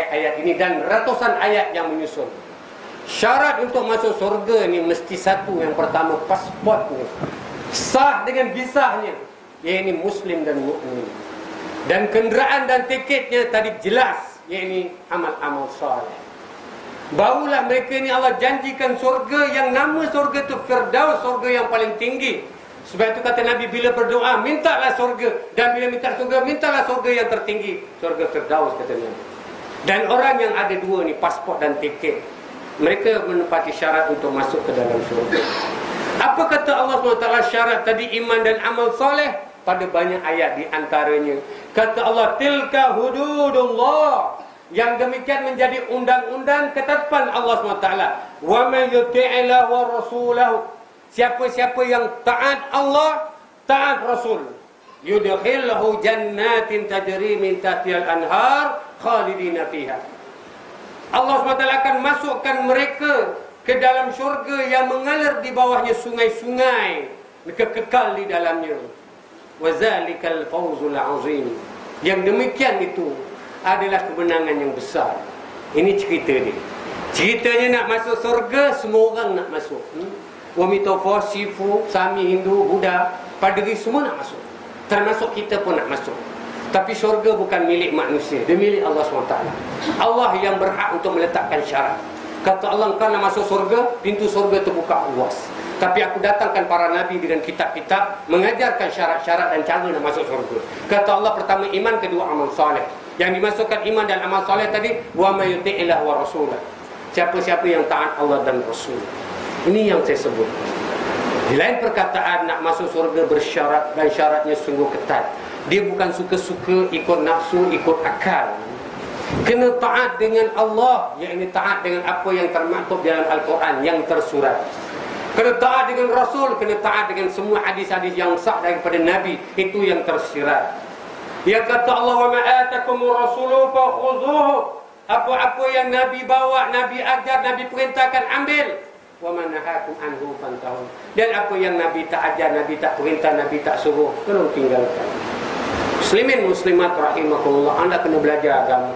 ayat ini dan ratusan ayat yang menyusul. Syarat untuk masuk surga ni mesti satu. Yang pertama, pasport ni sah dengan visahnya, iaitu muslim dan mukmin. Dan kenderaan dan tiketnya tadi jelas, iaitu amal-amal soleh. Barulah mereka ni Allah janjikan surga yang nama surga tu Firdaus, surga yang paling tinggi. Sebab itu kata Nabi, bila berdoa mintalah surga, dan bila minta surga mintalah surga yang tertinggi, surga Firdaus, kata Nabi. Dan orang yang ada dua ni, pasport dan tiket, mereka menepati syarat untuk masuk ke dalam surga. Apa kata Allah SWT syarat tadi? Iman dan amal soleh. Pada banyak ayat di antaranya kata Allah, tilka hududullah, yang demikian menjadi undang-undang ketetapan Allah SWT. Wa man yuti'illah wa rasulahu, siapa-siapa yang taat Allah, taat Rasul, yudkhilhu jannatin tajri min tahtihal anhar khalidina fiha. Allah SWT akan masukkan mereka ke dalam syurga yang mengalir di bawahnya sungai-sungai, mereka kekal di dalamnya. Wa zalikal fawzul azim, yang demikian itu adalah kemenangan yang besar. Ini cerita dia. Ceritanya nak masuk surga, semua orang nak masuk. Wamitofo, Sifu, Sami, Hindu, Buddha, Padri, semua nak masuk. Termasuk kita pun nak masuk. Tapi syurga bukan milik manusia, dia milik Allah SWT. Allah yang berhak untuk meletakkan syarat. Kata Allah, engkau nak masuk surga, pintu surga terbuka luas. Tapi aku datangkan para nabi dengan kitab-kitab mengajarkan syarat-syarat dan cara nak masuk surga. Kata Allah, pertama iman, kedua amal soleh. Yang dimasukkan iman dan amal soleh tadi, wa may yuti'illah wa rasulah, siapa-siapa yang taat Allah dan Rasul. Ini yang saya sebut. Di lain perkataan, nak masuk surga bersyarat, dan syaratnya sungguh ketat. Dia bukan suka-suka, ikut nafsu, ikut akal. Kena taat dengan Allah, iaitu taat dengan apa yang termaktub dalam Al-Quran, yang tersurat. Kena taat dengan Rasul, kena taat dengan semua hadis-hadis yang sah daripada Nabi, itu yang tersirat. Yang kata Allah, wa ma atakumur rasulu fakhuzuhu, apa-apa yang Nabi bawa, Nabi ajar, Nabi perintahkan, ambil. Wa ma nahakum anhu fantahu, dan apa yang Nabi tak ajar, Nabi tak perintah, Nabi tak suruh, tolong tinggalkan. Muslimin muslimat rahimakumullah, anda kena belajar agama,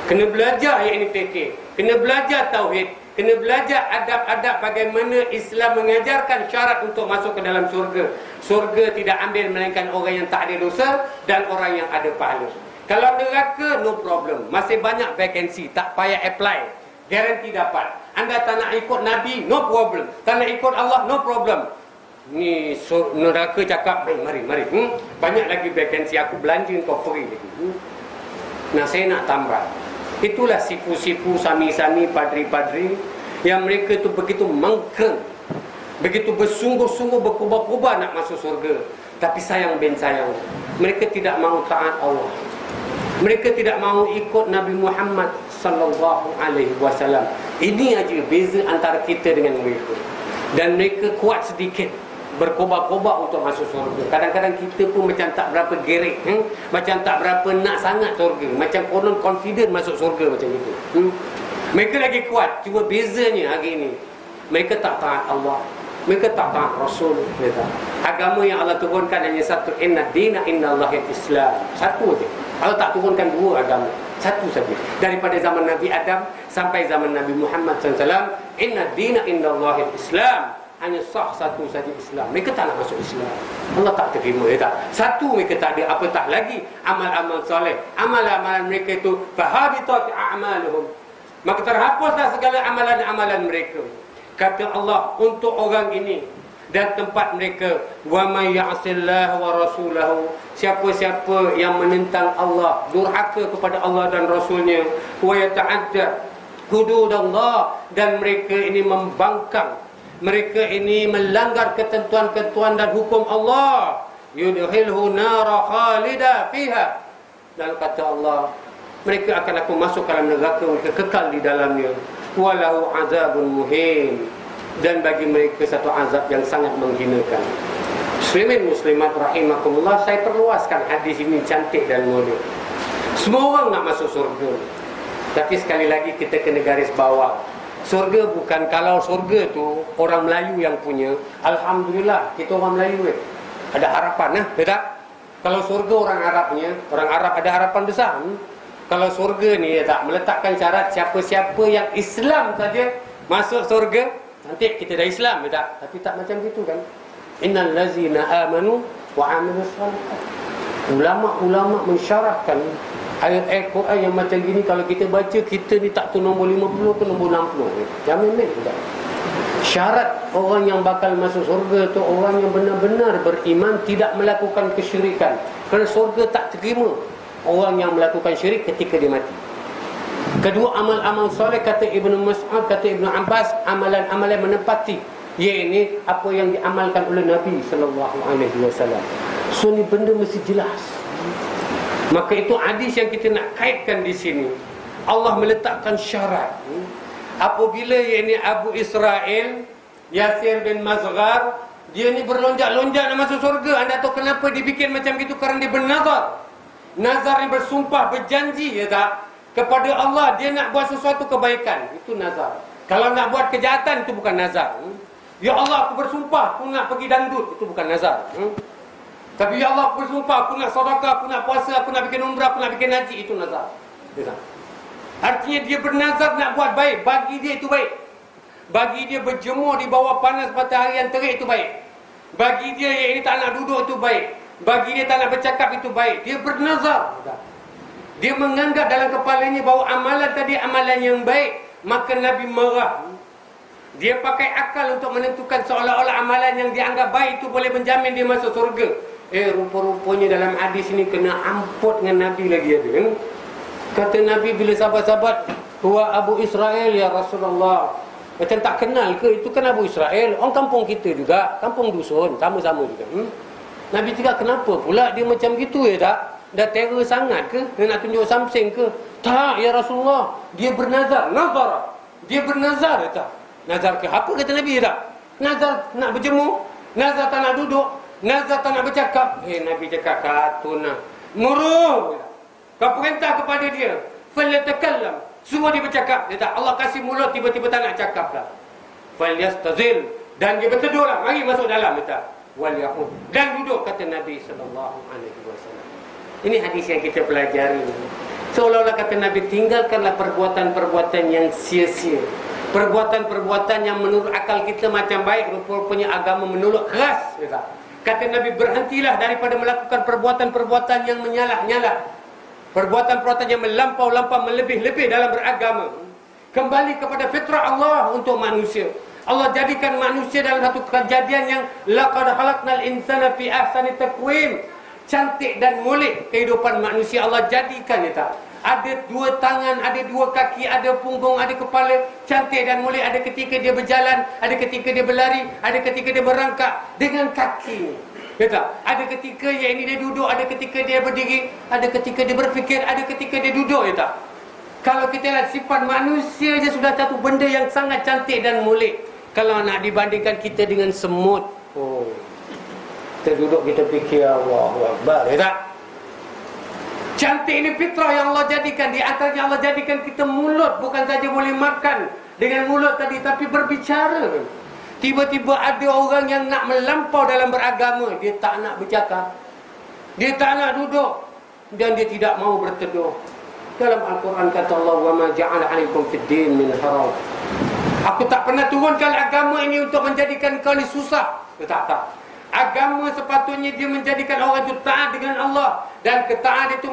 kena belajar yang ini fikir, kena belajar tauhid, kena belajar adab-adab bagaimana Islam mengajarkan syarat untuk masuk ke dalam surga. Surga tidak ambil melainkan orang yang tak ada dosa dan orang yang ada pahala. Kalau neraka, no problem, masih banyak vacancy, tak payah apply, garanti dapat. Anda tak nak ikut Nabi, no problem. Tak nak ikut Allah, no problem. Ni neraka cakap, mari, banyak lagi vacancy, aku belanja kau free lagi. Nah, saya nak tambah. Itulah sifu-sifu, sami-sami, padri-padri yang mereka tu begitu mengkeng, begitu bersungguh-sungguh, berkubar-kubar nak masuk surga. Tapi sayang ben sayang, mereka tidak mahu taat Allah. Mereka tidak mahu ikut Nabi Muhammad sallallahu alaihi wasallam. Ini aja beza antara kita dengan mereka. Dan mereka kuat sedikit, berkobar-kobar untuk masuk surga. Kadang-kadang kita pun macam tak berapa gerik, macam tak berapa nak sangat surga, macam konon confident masuk surga macam itu. Mereka lagi kuat. Cuma bezanya hari ini, mereka tak taat Allah, mereka tak taat Rasul. Agama yang Allah turunkan hanya satu, inna dina innallahil Islam. Satu saja. Allah tak turunkan dua agama, satu saja. Daripada zaman Nabi Adam sampai zaman Nabi Muhammad SAW, inna dina innallahil Islam. Hanya sah satu saja Islam. Mereka tak nak masuk Islam, Allah tak terima, ya tak? Satu mereka tak ada, apatah lagi amal-amal soleh. Amal-amalan mereka itu fahabitat a'maluhum, maka terhapuslah segala amalan-amalan mereka. Kata Allah untuk orang ini dan tempat mereka, wa may ya'sillah wa rasulahu, siapa-siapa yang menentang Allah, durhaka kepada Allah dan Rasulnya, wa yata'adda hududallah, dan mereka ini membangkang, mereka ini melanggar ketentuan-ketentuan dan hukum Allah, yudkhilhu nara khalida fiha, dan kata Allah, mereka akan aku masuk ke dalam neraka, mereka kekal di dalamnya, walahu azabun muhin, dan bagi mereka satu azab yang sangat menghinakan. Muslimin muslimat rahimakumullah, saya perluaskan hadis ini cantik dan mulia. Semua orang nak masuk surga, tapi sekali lagi kita kena garis bawah, surga bukan, kalau surga tu orang Melayu yang punya, alhamdulillah kita orang Melayu ada harapan, tak? Kalau surga orang Arabnya, orang Arab ada harapan besar. Kalau surga ni tak meletakkan syarat siapa-siapa yang Islam saja masuk surga. Nanti kita dah Islam tak? Tapi tak macam gitu kan. Innal ladzina amanu wa amilus shalihat. Ulama-ulama mensyarahkan ayat-ayat Quran yang macam gini, kalau kita baca, kita ni tak tahu nombor 50 ke nombor 60. Jamin tak? Syarat orang yang bakal masuk surga tu orang yang benar-benar beriman, tidak melakukan kesyirikan. Kerana surga tak terima orang yang melakukan syirik ketika dia mati. Kedua, amal-amal soleh, kata Ibnu Mas'ud, kata Ibnu Abbas, amalan-amalan menepati, iaitu apa yang diamalkan oleh Nabi SAW. So ni benda mesti jelas. Maka itu hadis yang kita nak kaitkan di sini. Allah meletakkan syarat. Apabila iaitu Abu Israel Yasir bin Mazghar, dia ni berlonjak-lonjak nak masuk surga. Anda tahu kenapa dibikin macam itu? Kerana dia bernazar. Nazar ni bersumpah, berjanji, ya tak? Kepada Allah, dia nak buat sesuatu kebaikan. Itu nazar. Kalau nak buat kejahatan, itu bukan nazar. Ya Allah, aku bersumpah, aku nak pergi dangdut. Itu bukan nazar. Tapi ya Allah, aku bersumpah, aku nak sedekah, aku nak puasa, aku nak bikin umrah, aku nak bikin haji. Itu nazar. Ya tak? Artinya dia bernazar nak buat baik. Bagi dia itu baik. Bagi dia berjemur di bawah panas matahari yang terik, itu baik. Bagi dia yang ini tak nak duduk, itu baik. Bagi dia tak nak bercakap, itu baik. Dia bernazar. Dia menganggap dalam kepalanya bahawa amalan tadi amalan yang baik. Maka Nabi marah. Dia pakai akal untuk menentukan seolah-olah amalan yang dianggap baik itu boleh menjamin dia masuk surga. Rupa-rupanya dalam hadis ini kena amput dengan Nabi lagi ada kan? Kata Nabi bila sahabat-sahabat, "Huwa Abu Israel ya Rasulullah." Macam tak kenal ke? Itu kan Abu Israel, orang kampung kita juga, kampung dusun, sama-sama juga. Nabi cakap, kenapa pula dia macam gitu ya tak? Dah terror sangat ke? Dia nak tunjuk something ke? Tak ya Rasulullah, dia bernazar. Nazar. Dia bernazar ya tak? Nazar ke apa kata Nabi ya tak? Nazar nak berjemur, nazar tak nak duduk, nazar tak nak bercakap. Nabi cakap katuna muruh. Kau perintah kepada dia, falyatakallam, suruh dia bercakap. Dia tak, Allah kasih mulut tiba-tiba tak nak cakap dah. Falyastazil, dan dia berteduh lah, mari masuk dalam dia tak. Wal yahud, dan duduk, kata Nabi sallallahu alaihi wasallam. Ini hadis yang kita pelajari. Seolah-olah kata Nabi, tinggalkanlah perbuatan-perbuatan yang sia-sia, perbuatan-perbuatan yang menurut akal kita macam baik, rupanya agama menolak keras. Kata Nabi, berhentilah daripada melakukan perbuatan-perbuatan yang menyalah-nyalah, perbuatan-perbuatan yang melampau-lampau, melebih-lebih dalam beragama. Kembali kepada fitrah Allah untuk manusia. Allah jadikan manusia dalam satu kejadian yang laqad khalaqnal insana fi ahsani taqwim. Cantik dan molek kehidupan manusia Allah jadikan ya tak? Ada dua tangan, ada dua kaki, ada punggung, ada kepala. Cantik dan molek. Ada ketika dia berjalan, ada ketika dia berlari, ada ketika dia merangkak dengan kaki. Ya tak? Ada ketika yang ini dia duduk, ada ketika dia berdiri, ada ketika dia berfikir, ada ketika dia duduk ya tak? Kalau kita lihat sifat manusia je sudah satu benda yang sangat cantik dan molek. Kalau nak dibandingkan kita dengan semut, kita duduk, kita fikir Allahu Akbar, ya tak? Cantik ini fitrah yang Allah jadikan. Di antaranya Allah jadikan kita mulut. Bukan saja boleh makan dengan mulut tadi, tapi berbicara. Tiba-tiba ada orang yang nak melampau dalam beragama. Dia tak nak bercakap, dia tak nak duduk, dan dia tidak mau berteduh. Dalam Al-Quran kata Allah, "Wa ma ja'ala 'alaikum fid din min haraj." Aku tak pernah turunkan agama ini untuk menjadikan kau ni susah. Tak. Agama sepatutnya dia menjadikan orang itu taat dengan Allah, dan ketaatan itu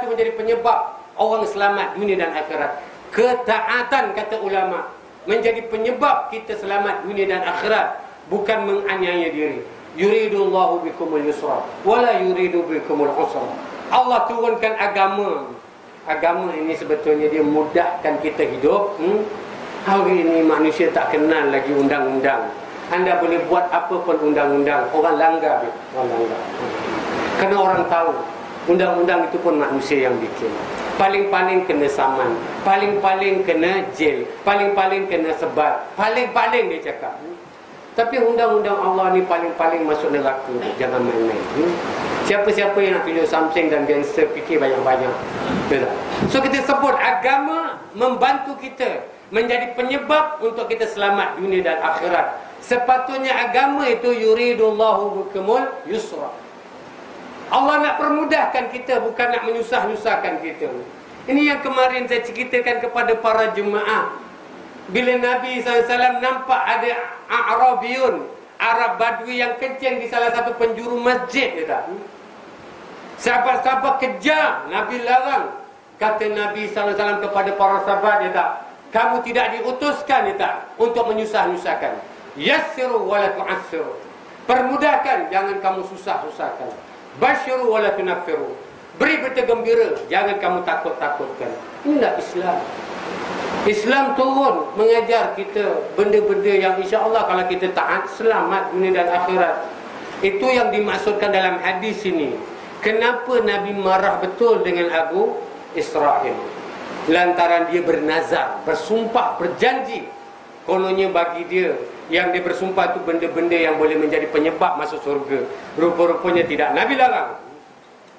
menjadi penyebab orang selamat dunia dan akhirat. Ketaatan, kata ulama, menjadi penyebab kita selamat dunia dan akhirat, bukan menganiaya diri. Yuridullahu bikumul yusra wala yuridu bikumul usra. Allah turunkan agama. Agama ini sebetulnya dia mudahkan kita hidup. Hari ini manusia tak kenal lagi undang-undang. Anda boleh buat apa pun undang-undang, orang langgar. Kerana orang tahu undang-undang itu pun manusia yang bikin. Paling-paling kena saman, paling-paling kena jail, paling-paling kena sebat, paling-paling dia cakap. Tapi undang-undang Allah ni paling-paling masuk neraka. Jangan main-main. Siapa-siapa yang nak tunjuk something dan gangster, fikir banyak-banyak. So kita sebut agama membantu kita, menjadi penyebab untuk kita selamat dunia dan akhirat. Sepatutnya agama itu yuridullahu bikumul yusra. Allah nak permudahkan kita, bukan nak menyusah-nyusahkan kita. Ini yang kemarin saya ceritakan kepada para jemaah. Bila Nabi SAW nampak ada A'rabiyun, Arab Badui yang kencing di salah satu penjuru masjid, dia tak? Sahabat-sahabat kejar, Nabi larang. Kata Nabi SAW kepada para sahabat, dia tak? Kamu tidak diutuskan, dia tak? Untuk menyusah-nyusahkan. Yassiru wa la tu'assiru. Permudahkan, jangan kamu susah-susahkan. Basyiru wa la tunaffiru. Beri berita gembira, jangan kamu takut-takutkan. Inilah Islam. Islam turun mengajar kita benda-benda yang insya-Allah kalau kita taat, selamat dunia dan akhirat. Itu yang dimaksudkan dalam hadis ini. Kenapa Nabi marah betul dengan Abu Israil? Lantaran dia bernazar, bersumpah, berjanji. Kononnya bagi dia, yang dia bersumpah itu benda-benda yang boleh menjadi penyebab masuk surga. Rupa-rupanya tidak. Nabi larang.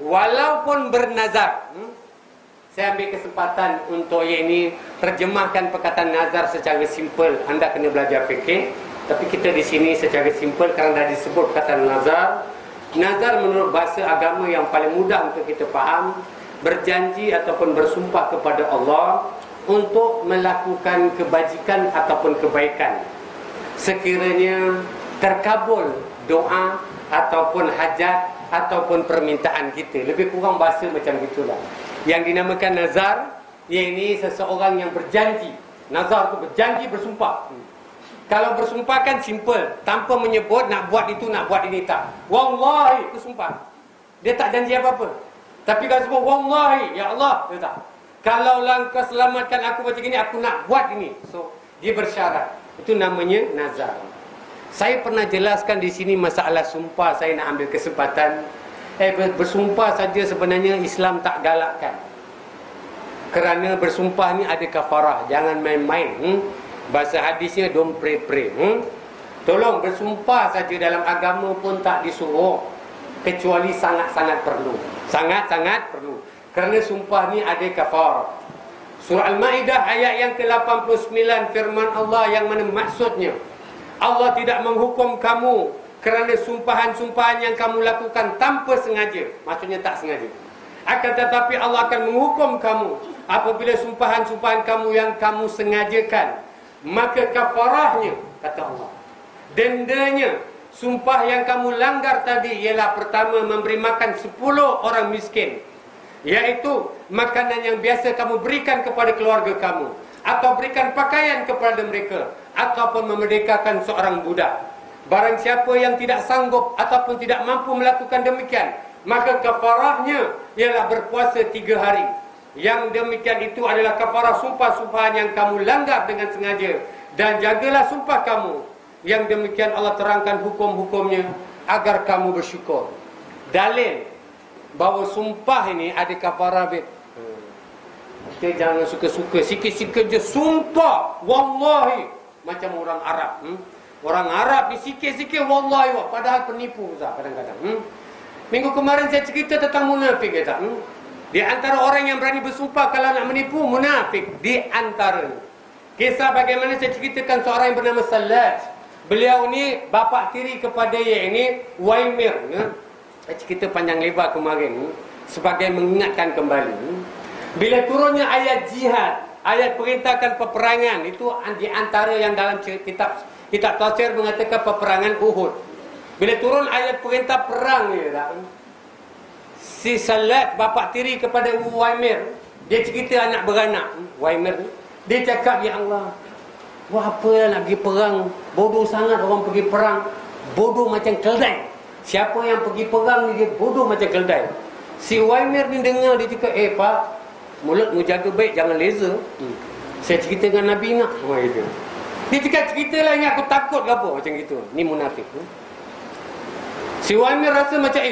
Walaupun bernazar. Saya ambil kesempatan untuk ini terjemahkan perkataan nazar secara simpel. Anda kena belajar fikir. Tapi kita di sini secara simpel kerana dah disebut kata nazar. Nazar menurut bahasa agama yang paling mudah untuk kita faham, berjanji ataupun bersumpah kepada Allah untuk melakukan kebajikan ataupun kebaikan. Sekiranya terkabul doa ataupun hajat ataupun permintaan kita. Lebih kurang bahasa macam itulah. Yang dinamakan nazar, ini seseorang yang berjanji. Nazar tu berjanji, bersumpah. Kalau bersumpah kan simple, tanpa menyebut nak buat itu, nak buat ini, tak. Wallahi, itu sumpah. Dia tak janji apa-apa. Tapi kalau sebut wallahi, ya Allah, dia tak. Kalau kau selamatkan aku macam ini, aku nak buat ini. So, dia bersyarat. Itu namanya nazar. Saya pernah jelaskan di sini masalah sumpah. Saya nak ambil kesempatan. Bersumpah saja sebenarnya Islam tak galakkan. Kerana bersumpah ni ada kafarah. Jangan main-main. Bahasa hadisnya don't pray-pray. Tolong, bersumpah saja dalam agama pun tak disuruh. Kecuali sangat-sangat perlu. Sangat-sangat perlu. Kerana sumpah ni ada kafarah. Surah Al-Ma'idah ayat yang ke-89, firman Allah yang mana maksudnya, Allah tidak menghukum kamu kerana sumpahan-sumpahan yang kamu lakukan tanpa sengaja. Maksudnya tak sengaja. Akan tetapi Allah akan menghukum kamu apabila sumpahan-sumpahan kamu yang kamu sengajakan. Maka kafarahnya, kata Allah, dendanya, sumpah yang kamu langgar tadi ialah pertama, memberi makan 10 orang miskin, iaitu makanan yang biasa kamu berikan kepada keluarga kamu, atau berikan pakaian kepada mereka, ataupun memerdekakan seorang budak. Barang siapa yang tidak sanggup ataupun tidak mampu melakukan demikian, maka kafarahnya ialah berpuasa 3 hari. Yang demikian itu adalah kafarah sumpah-sumpahan yang kamu langgar dengan sengaja. Dan jagalah sumpah kamu. Yang demikian Allah terangkan hukum-hukumnya agar kamu bersyukur. Dalil bahawa sumpah ini ada kafarah. Kita jangan suka-suka, sikit-sikit je sumpah wallahi macam orang Arab. Orang Arab ni sikit-sikit wallahi, padahal penipu kadang-kadang. Minggu kemarin saya cerita tentang munafik, kata. Di antara orang yang berani bersumpah kalau nak menipu, munafik. Di antara kisah bagaimana saya ceritakan seorang yang bernama Salaj. Beliau ni bapa tiri kepada ini Waimir. Saya cerita panjang lebar kemarin sebagai mengingatkan kembali. Bila turunnya ayat jihad, ayat perintahkan peperangan, itu di antara yang dalam kitab tafsir mengatakan peperangan Uhud. Bila turun ayat perintah perang ni, si Salat bapa tiri kepada Waimir, dia cerita anak beranak Waimir, dia cakap, ya Allah, buat apa nak pergi perang? Bodoh sangat orang pergi perang. Bodoh macam keldai. Siapa yang pergi perang ni dia bodoh macam keldai. Si Waimir ni dengar, dia cakap, pak, mulutmu jaga baik, jangan laser. Saya cerita dengan Nabi nak. Dia cakap, ceritalah yang aku takut ke apa macam gitu. Ni munafik. Si Waimir rasa macam